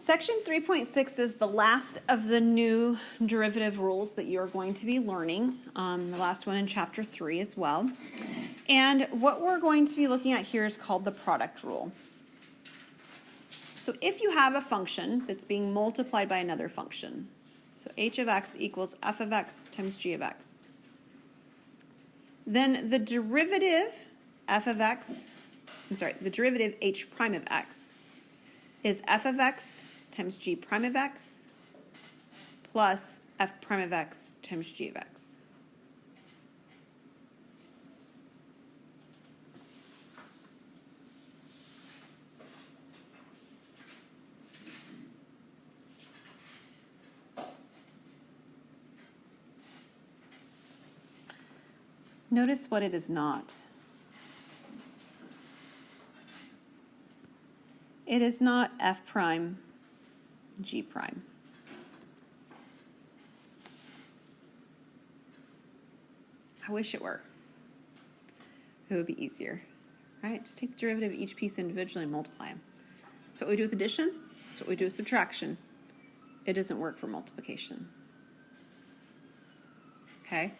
Section 3.6 is the last of the new derivative rules that you're going to be learning, the last one in Chapter 3 as well. And what we're going to be looking at here is called the product rule. So if you have a function that's being multiplied by another function, so h of x equals f of x times g of x, then the derivative the derivative h prime of x is f of x times g prime of x plus f prime of x times g of x. Notice what it is not. It is not f prime g prime. I wish it were. It would be easier, right? Just take the derivative of each piece individually and multiply them. That's what we do with addition. That's what we do with subtraction. It doesn't work for multiplication. Okay?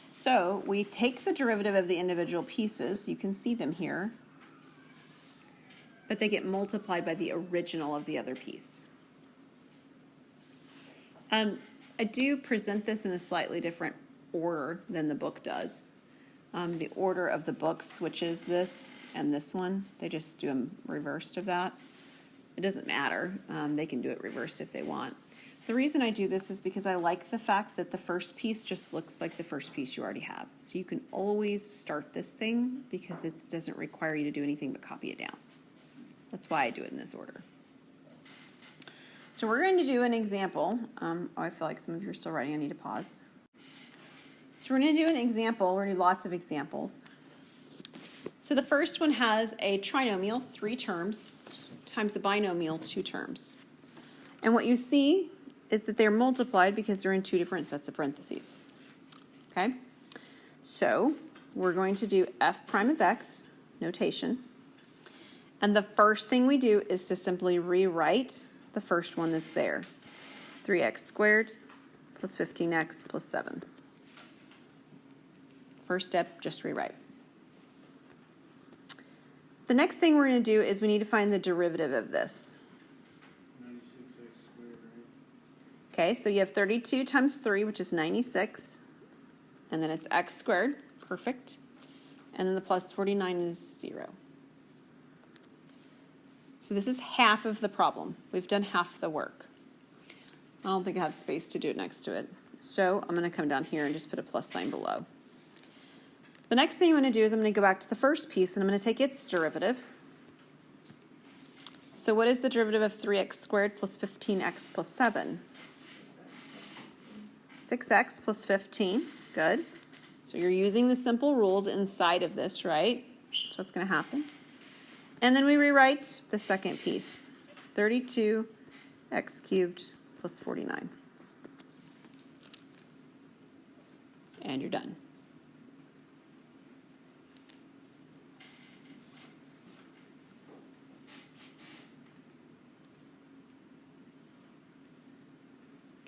So we take the derivative of the individual pieces. You can see them here. But they get multiplied by the original of the other piece. I do present this in a slightly different order than the book does. The order of the book switches this and this one. They just do them reversed of that. It doesn't matter. They can do it reversed if they want. The reason I do this is because I like the fact that the first piece just looks like the first piece you already have. So you can always start this thing because it doesn't require you to do anything but copy it down. That's why I do it in this order. So we're going to do an example. I feel like some of you are still writing. I need to pause. So we're going to do an example. We're going to do lots of examples. So the first one has a trinomial, 3 terms, times a binomial, 2 terms. And what you see is that they're multiplied because they're in 2 different sets of parentheses. Okay? So we're going to do f prime of x, notation. And the first thing we do is to simply rewrite the first one that's there. 3x squared plus 15x plus 7. First step, just rewrite. The next thing we're going to do is we need to find the derivative of this. 96x squared, right? Okay, so you have 32 times 3, which is 96. And then it's x squared. Perfect. And then the plus 49 is 0. So this is half of the problem. We've done half the work. I don't think I have space to do it next to it. So I'm going to come down here and just put a plus sign below. The next thing I'm going to do is I'm going to go back to the first piece and I'm going to take its derivative. So what is the derivative of 3x squared plus 15x plus 7? 6x plus 15. Good. So you're using the simple rules inside of this, right? That's what's going to happen. And then we rewrite the second piece, 32x cubed plus 49. And you're done.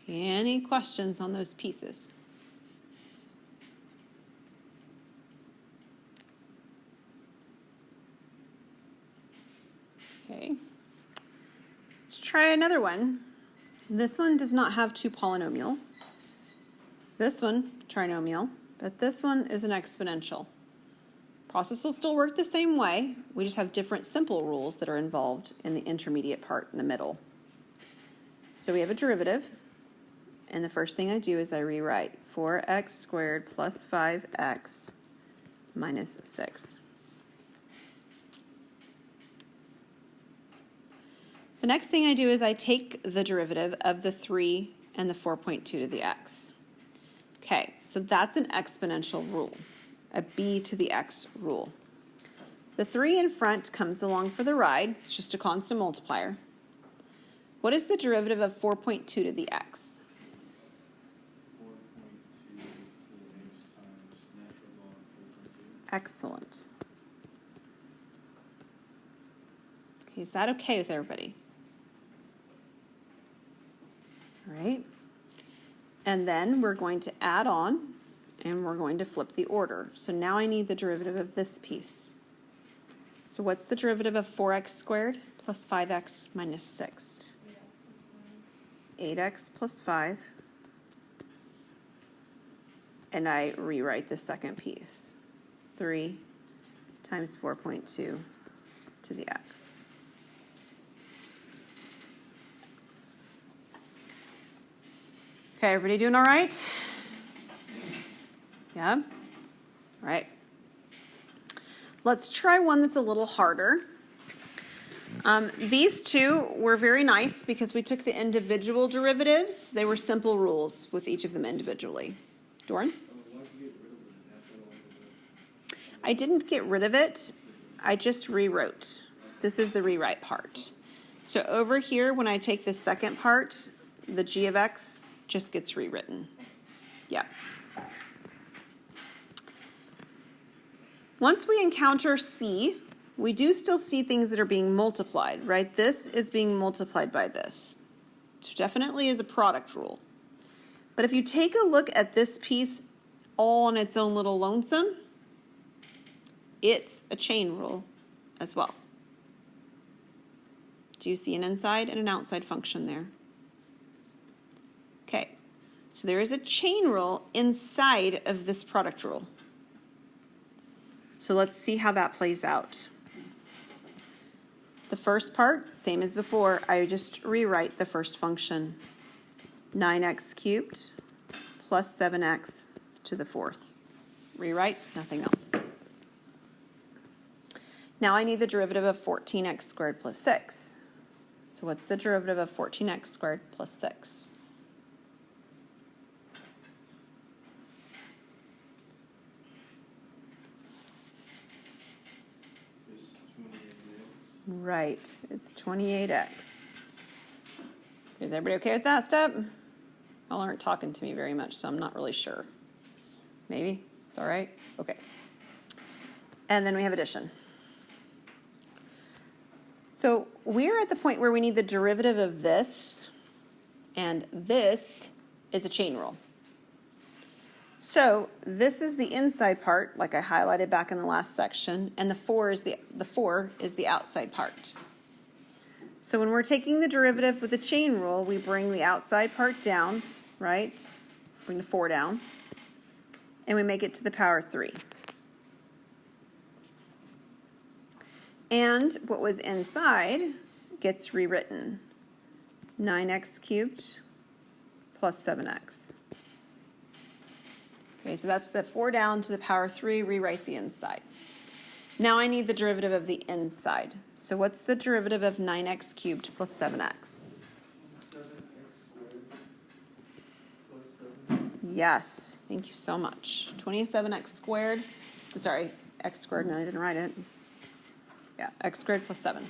Okay, any questions on those pieces? Okay, let's try another one. This one does not have 2 polynomials. This one, trinomial, but this one is an exponential. Process will still work the same way. We just have different simple rules that are involved in the intermediate part in the middle. So we have a derivative, and the first thing I do is I rewrite 4x squared plus 5x minus 6. The next thing I do is I take the derivative of the 3 and the 4.2 to the x. Okay, so that's an exponential rule, a b to the x rule. The 3 in front comes along for the ride. It's just a constant multiplier. What is the derivative of 4.2 to the x? 4.2 to the x times natural log 4.2. Excellent. Okay, is that okay with everybody? right? And then we're going to add on, and we're going to flip the order. So now I need the derivative of this piece. So what's the derivative of 4x squared plus 5x minus 6? 8x plus 5. And I rewrite the second piece. 3 times 4.2 to the x. Okay, everybody doing all right? Yeah? All right. Let's try one that's a little harder. These two were very nice because we took the individual derivatives. They were simple rules with each of them individually. Doran? I didn't get rid of it. I just rewrote. This is the rewrite part. So over here, when I take the second part, the g of x just gets rewritten. Yeah. Once we encounter c, we do still see things that are being multiplied, right? This is being multiplied by this. So definitely is a product rule. But if you take a look at this piece all on its own little lonesome, it's a chain rule as well. Do you see an inside and an outside function there? Okay, so there is a chain rule inside of this product rule. So let's see how that plays out. The first part, same as before, I just rewrite the first function. 9x cubed plus 7x to the fourth. Rewrite, nothing else. Now I need the derivative of 14x squared plus 6. So what's the derivative of 14x squared plus 6? Right, it's 28x. Is everybody okay with that step? Y'all aren't talking to me very much, so I'm not really sure. Maybe? It's all right? Okay. And then we have addition. So we're at the point where we need the derivative of this, and this is a chain rule. So this is the inside part, like I highlighted back in the last section, and the 4 is the outside part. So when we're taking the derivative with the chain rule, we bring the outside part down, right? Bring the 4 down, and we make it to the power 3. And what was inside gets rewritten. 9x cubed plus 7x. Okay, so that's the 4 down to the power 3, rewrite the inside. Now I need the derivative of the inside. So what's the derivative of 9x cubed plus 7x? 7x squared plus 7. Yes, thank you so much. 27x squared, sorry, x squared, no, I didn't write it. Yeah, x squared plus 7.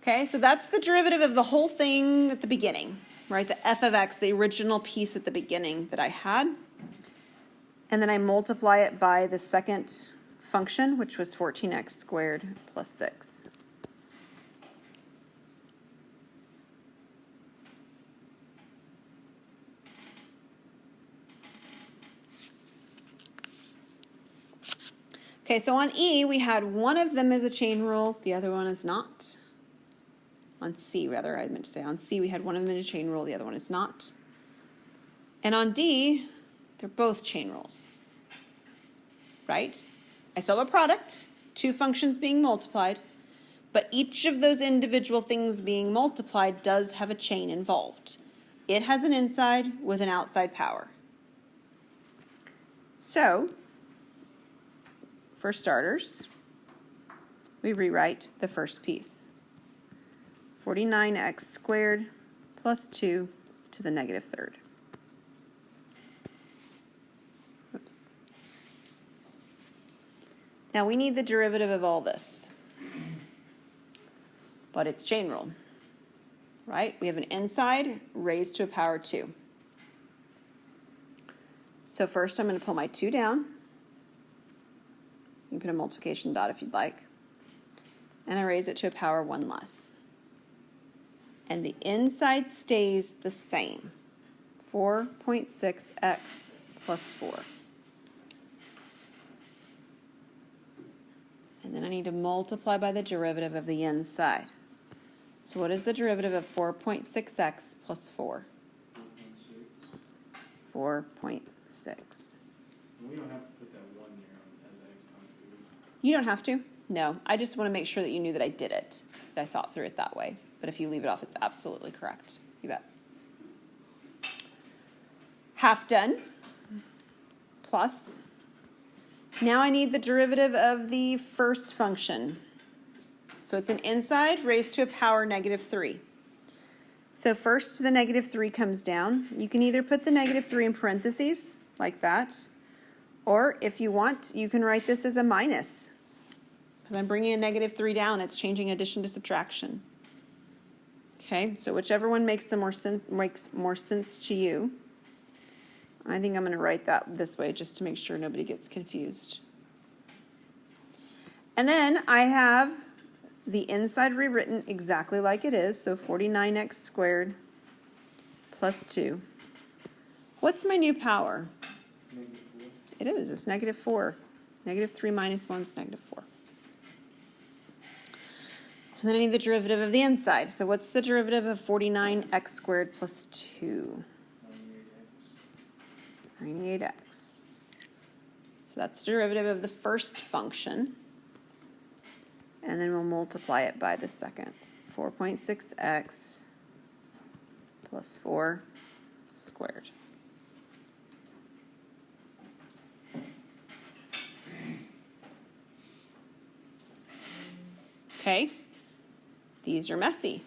Okay, so that's the derivative of the whole thing at the beginning, right? The f of x, the original piece at the beginning that I had. And then I multiply it by the second function, which was 14x squared plus 6. Okay, so on E, we had one of them as a chain rule, the other one is not. On C, rather, I meant to say on C, we had one of them in a chain rule, the other one is not. And on D, they're both chain rules, right? I still have a product, two functions being multiplied, but each of those individual things being multiplied does have a chain involved. It has an inside with an outside power. So, for starters, we rewrite the first piece. 49x squared plus 2 to the negative third. Oops. Now we need the derivative of all this. But it's chain rule, right? We have an inside raised to a power 2. So first I'm going to pull my 2 down. You can put a multiplication dot if you'd like. And I raise it to a power 1 less. and the inside stays the same. 4.6x plus 4. And then I need to multiply by the derivative of the inside. So what is the derivative of 4.6x plus 4? 4.6. And we don't have to put that 1 there as an exponent, do we? You don't have to. No, I just want to make sure that you knew that I did it, that I thought through it that way. But if you leave it off, it's absolutely correct. You bet. Half done. Plus. Now I need the derivative of the first function. So it's an inside raised to a power -3. So first the -3 comes down. You can either put the -3 in parentheses, like that, or if you want, you can write this as a minus. Because I'm bringing a -3 down, it's changing addition to subtraction. Okay, so whichever one makes more sense to you. I think I'm going to write that this way just to make sure nobody gets confused. And then I have the inside rewritten exactly like it is, so 49x squared plus 2. What's my new power? -4. It is, it's -4. -3 minus 1 is -4. And then I need the derivative of the inside. So what's the derivative of 49x squared plus 2? 98x. So that's the derivative of the first function. And then we'll multiply it by the second. 4.6x plus 4 squared. Okay, these are messy.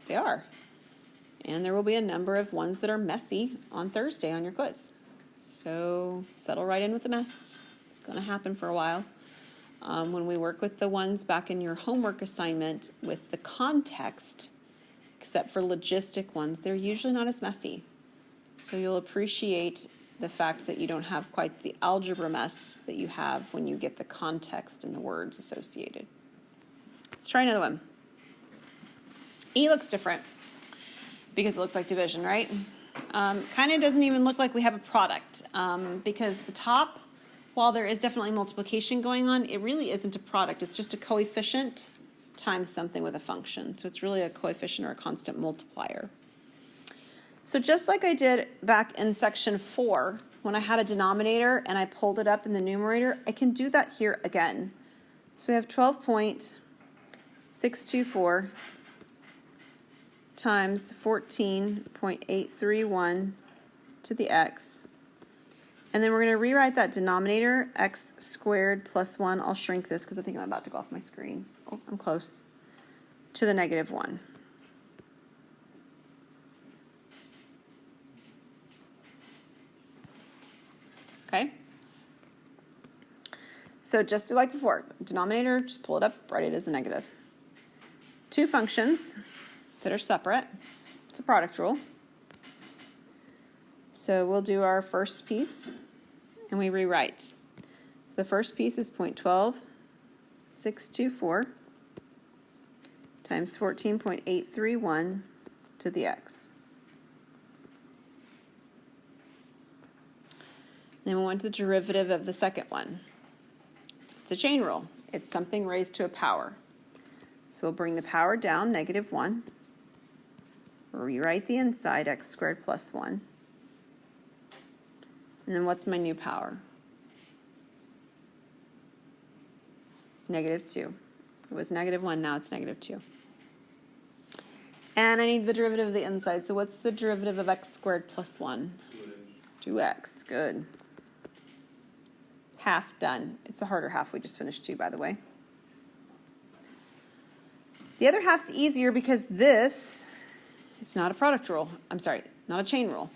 They are. And there will be a number of ones that are messy on Thursday on your quiz. So settle right in with the mess. It's going to happen for a while. When we work with the ones back in your homework assignment with the context, except for logistic ones, they're usually not as messy. So you'll appreciate the fact that you don't have quite the algebra mess that you have when you get the context and the words associated. Let's try another one. E looks different because it looks like division, right? Kind of doesn't even look like we have a product because the top, while there is definitely multiplication going on, it really isn't a product. It's just a coefficient times something with a function. So it's really a coefficient or a constant multiplier. So just like I did back in section 4, when I had a denominator and I pulled it up in the numerator, I can do that here again. So we have 12.624 times 14.831 to the x. And then we're going to rewrite that denominator, x squared plus 1. I'll shrink this because I think I'm about to go off my screen. Oh, I'm close. To the -1. Okay? So just like before, denominator, just pull it up, write it as a negative. Two functions that are separate. It's a product rule. So we'll do our first piece, and we rewrite. So the first piece is 0.12624 times 14.831 to the x. Then we want the derivative of the second one. It's a chain rule. It's something raised to a power. So we'll bring the power down, -1. We'll rewrite the inside, x squared plus 1. And then what's my new power? -2. It was -1, now it's -2. And I need the derivative of the inside. So what's the derivative of x squared plus 1? 2x. Good. Half done. It's the harder half. We just finished 2, by the way. The other half's easier because this is not a product rule. I'm sorry, not a chain rule.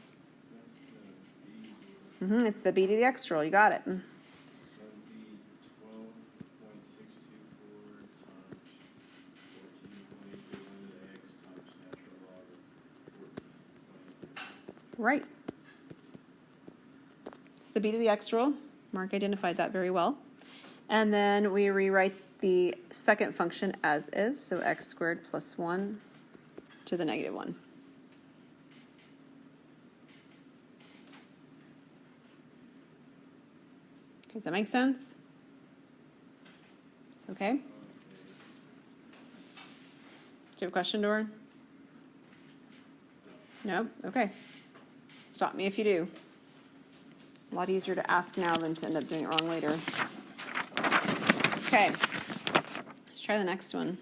It's the b to the x rule. You got it. So that would be 12.624 times 14.831 to the x times natural log of 14.8. Right. It's the b to the x rule. Mark identified that very well. And then we rewrite the second function as is, so x squared plus 1 to the negative 1. Okay, does that make sense? Okay? Do you have a question, Doran? No? Okay. Stop me if you do. A lot easier to ask now than to end up doing it wrong later. Okay. Let's try the next one.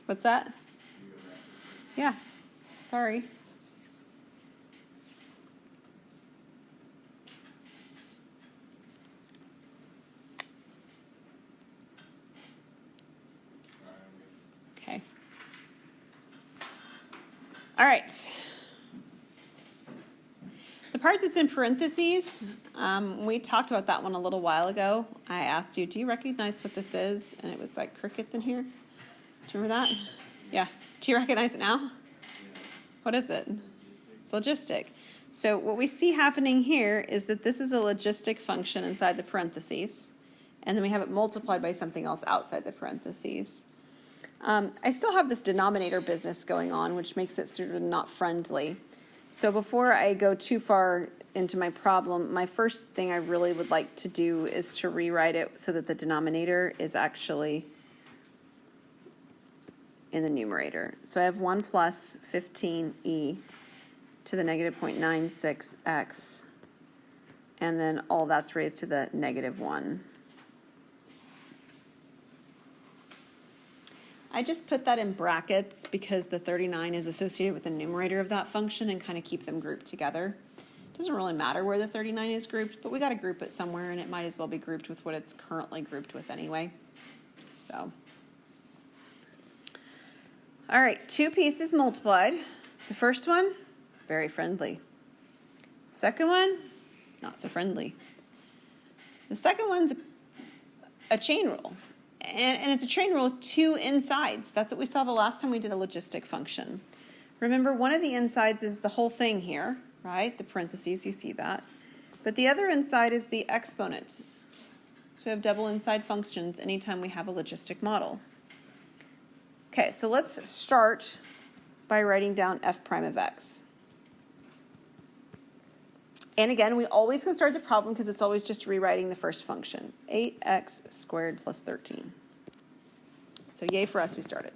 What's that? Yeah. Sorry. Okay. All right. The part that's in parentheses, we talked about that one a little while ago. I asked you, do you recognize what this is? And it was like crickets in here. Do you remember that? Yeah. Do you recognize it now? What is it? It's logistic. So what we see happening here is that this is a logistic function inside the parentheses, and then we have it multiplied by something else outside the parentheses. I still have this denominator business going on, which makes it sort of not friendly. So before I go too far into my problem, my first thing I really would like to do is to rewrite it so that the denominator is actually in the numerator. So I have 1 plus 15e to the negative 0.96x, and then all that's raised to the negative 1. I just put that in brackets because the 39 is associated with the numerator of that function and kind of keep them grouped together. It doesn't really matter where the 39 is grouped, but we got to group it somewhere, and it might as well be grouped with what it's currently grouped with anyway. So, all right, 2 pieces multiplied. The first one, very friendly. Second one, not so friendly. The second one's a chain rule. And it's a chain rule with 2 insides. That's what we saw the last time we did a logistic function. Remember, one of the insides is the whole thing here, right? The parentheses, you see that. But the other inside is the exponent. So we have double inside functions anytime we have a logistic model. Okay, so let's start by writing down f prime of x. And again, we always can start the problem because it's always just rewriting the first function. 8x squared plus 13. So yay for us, we started.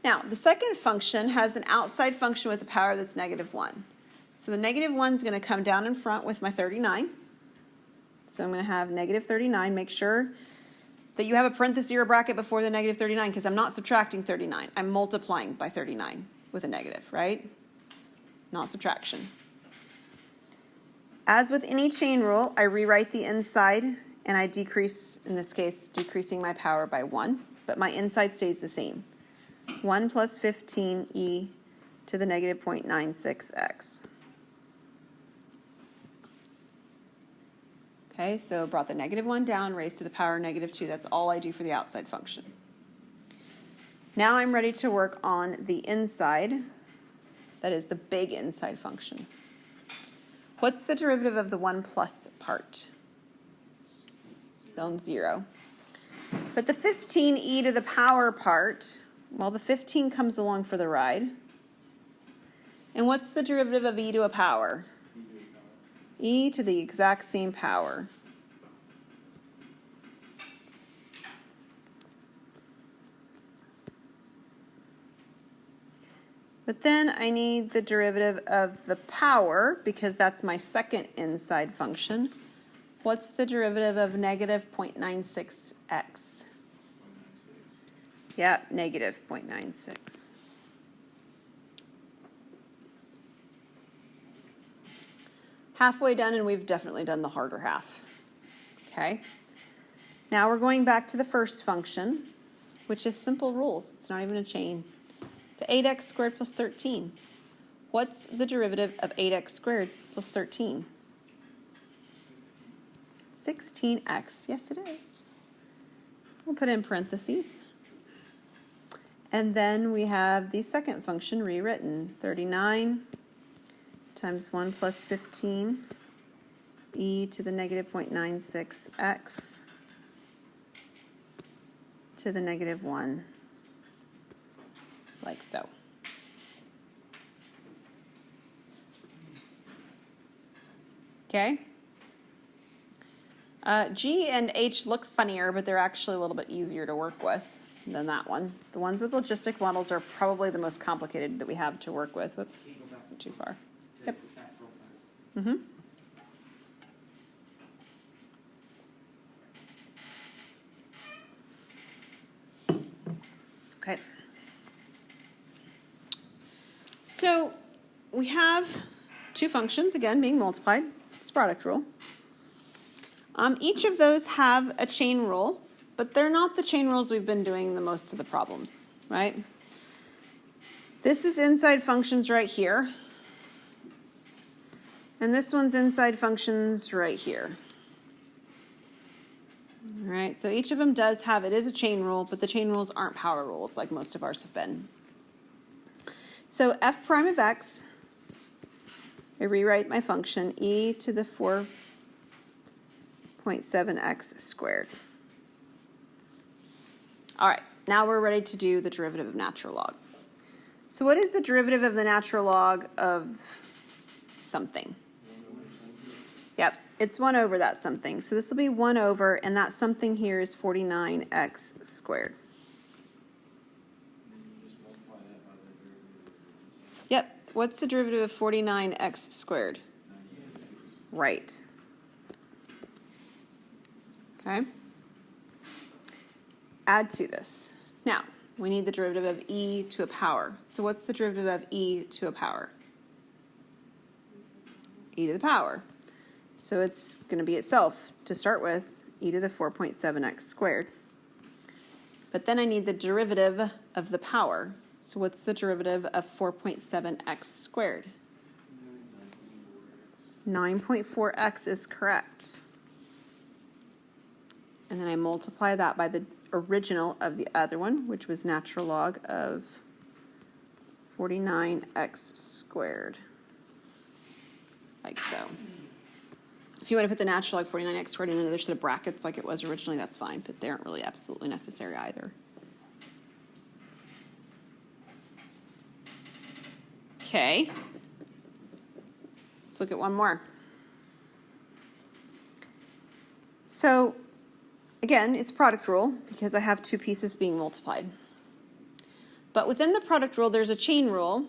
Now, the second function has an outside function with a power that's negative 1. So the negative 1 is going to come down in front with my 39. So I'm going to have negative 39. Make sure that you have a parenthesis or a bracket before the negative 39 because I'm not subtracting 39. I'm multiplying by 39 with a negative, right? Not subtraction. As with any chain rule, I rewrite the inside and I decrease, in this case, decreasing my power by 1, but my inside stays the same. 1 plus 15e to the negative 0.96x. Okay, so brought the negative 1 down, raised to the power negative 2. That's all I do for the outside function. Now I'm ready to work on the inside, that is the big inside function. What's the derivative of the 1 plus part? Still 0. But the 15e to the power part, well, the 15 comes along for the ride. And what's the derivative of e to a power? E to the exact same power. But then I need the derivative of the power, because that's my second inside function. What's the derivative of negative 0.96x? Yeah, negative 0.96. Halfway done, and we've definitely done the harder half. Okay. Now we're going back to the first function, which is simple rules. It's not even a chain. It's 8x squared plus 13. What's the derivative of 8x squared plus 13? 16x. Yes, it is. We'll put in parentheses. And then we have the second function rewritten. 39 times 1 plus 15 e to the negative 0.96x to the negative 1, like so. Okay? G and H look funnier, but they're actually a little bit easier to work with than that one. The ones with logistic models are probably the most complicated that we have to work with. Whoops, too far. Yep. Mm-hmm. Okay. So we have two functions, again, being multiplied. It's product rule. Each of those have a chain rule, but they're not the chain rules we've been doing the most of the problems, right? This is inside functions right here. And this one's inside functions right here. All right, so each of them does have, it is a chain rule, but the chain rules aren't power rules like most of ours have been. So f prime of x, I rewrite my function e to the 4.7x squared. All right, now we're ready to do the derivative of natural log. So what is the derivative of the natural log of something? Yep, it's 1 over that something. So this will be 1 over, and that something here is 49x squared. Yep, what's the derivative of 49x squared? Right. Okay. Add to this. Now, we need the derivative of e to a power. So what's the derivative of e to a power? E to the power. So it's going to be itself, to start with, e to the 4.7x squared. But then I need the derivative of the power. So what's the derivative of 4.7x squared? 9.4x is correct. And then I multiply that by the original of the other one, which was natural log of 49x squared. Like so. If you want to put the natural log 49x squared in another set of brackets like it was originally, that's fine, but they aren't really absolutely necessary either. Okay. Let's look at one more. So, again, it's product rule because I have two pieces being multiplied. But within the product rule, there's a chain rule.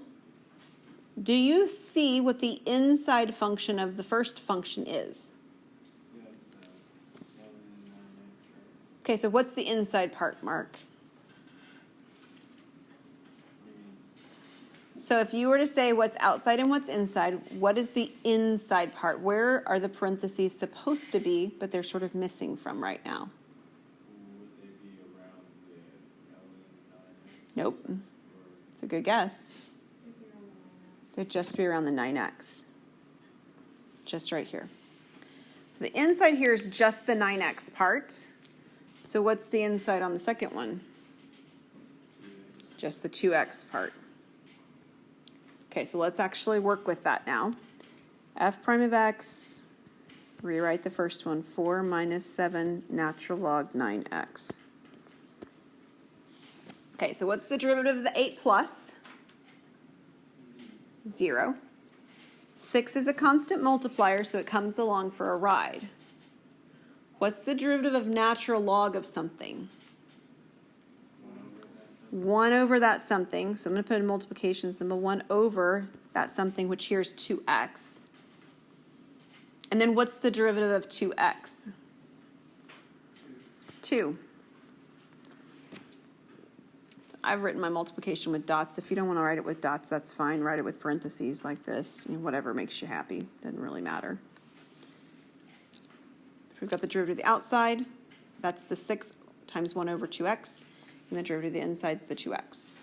Do you see what the inside function of the first function is? Okay, so what's the inside part, Mark? So if you were to say what's outside and what's inside, what is the inside part? Where are the parentheses supposed to be, but they're sort of missing from right now? Nope. It's a good guess. They'd just be around the 9x. Just right here. So the inside here is just the 9x part. So what's the inside on the second one? Just the 2x part. Okay, so let's actually work with that now. F prime of x, rewrite the first one, 4 minus 7 natural log 9x. Okay, so what's the derivative of the 8 plus? 0. 6 is a constant multiplier, so it comes along for a ride. What's the derivative of natural log of something? 1 over that something. So I'm going to put a multiplication symbol. 1 over that something, which here is 2x. And then what's the derivative of 2x? 2. I've written my multiplication with dots. If you don't want to write it with dots, that's fine. Write it with parentheses like this. You know, whatever makes you happy. Doesn't really matter. If we've got the derivative of the outside, that's the 6 times 1 over 2x. And the derivative of the inside is the 2x.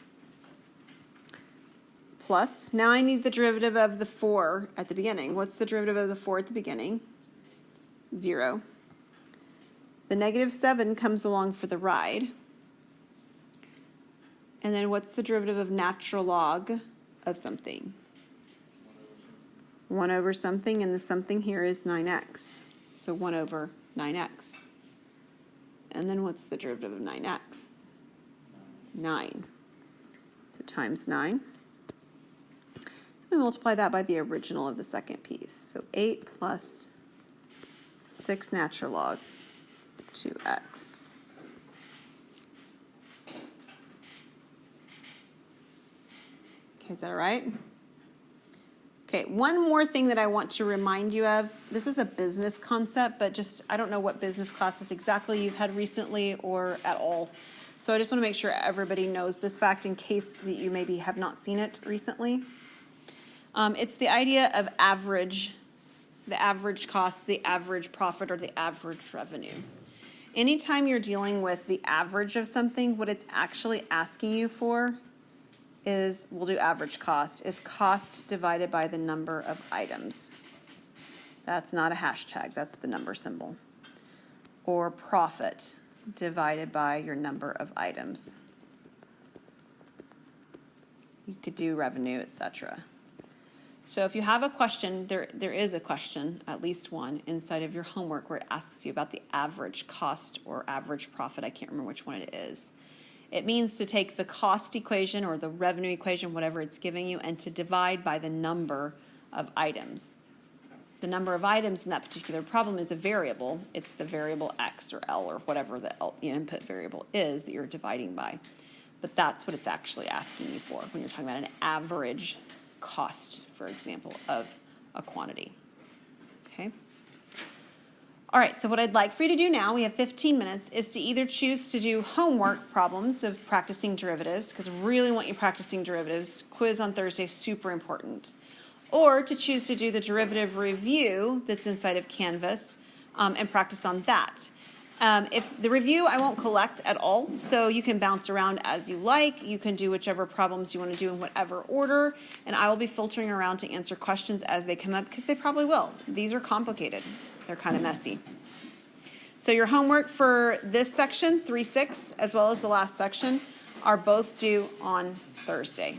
Plus, now I need the derivative of the 4 at the beginning. What's the derivative of the 4 at the beginning? 0. The negative 7 comes along for the ride. And then what's the derivative of natural log of something? 1 over something, and the something here is 9x. So 1 over 9x. And then what's the derivative of 9x? 9. So times 9. We multiply that by the original of the second piece. So 8 plus 6 natural log 2x. Okay, is that all right? Okay, one more thing that I want to remind you of. This is a business concept, but just, I don't know what business classes exactly you've had recently or at all. So I just want to make sure everybody knows this fact in case that you maybe have not seen it recently. It's the idea of average, the average cost, the average profit, or the average revenue. Anytime you're dealing with the average of something, what it's actually asking you for is, we'll do average cost, is cost divided by the number of items. That's not a hashtag, that's the number symbol. Or profit divided by your number of items. You could do revenue, etc. So if you have a question, there is a question, at least one, inside of your homework where it asks you about the average cost or average profit. I can't remember which one it is. It means to take the cost equation or the revenue equation, whatever it's giving you, and to divide by the number of items. The number of items in that particular problem is a variable. It's the variable X or L or whatever the input variable is that you're dividing by. But that's what it's actually asking you for when you're talking about an average cost, for example, of a quantity. Okay? All right, so what I'd like for you to do now, we have 15 minutes, is to either choose to do homework problems of practicing derivatives, because I really want you practicing derivatives. Quiz on Thursday, super important. Or to choose to do the derivative review that's inside of Canvas and practice on that. If the review, I won't collect at all, so you can bounce around as you like. You can do whichever problems you want to do in whatever order, and I will be filtering around to answer questions as they come up, because they probably will. These are complicated. They're kind of messy. So your homework for this section, 3-6, as well as the last section, are both due on Thursday.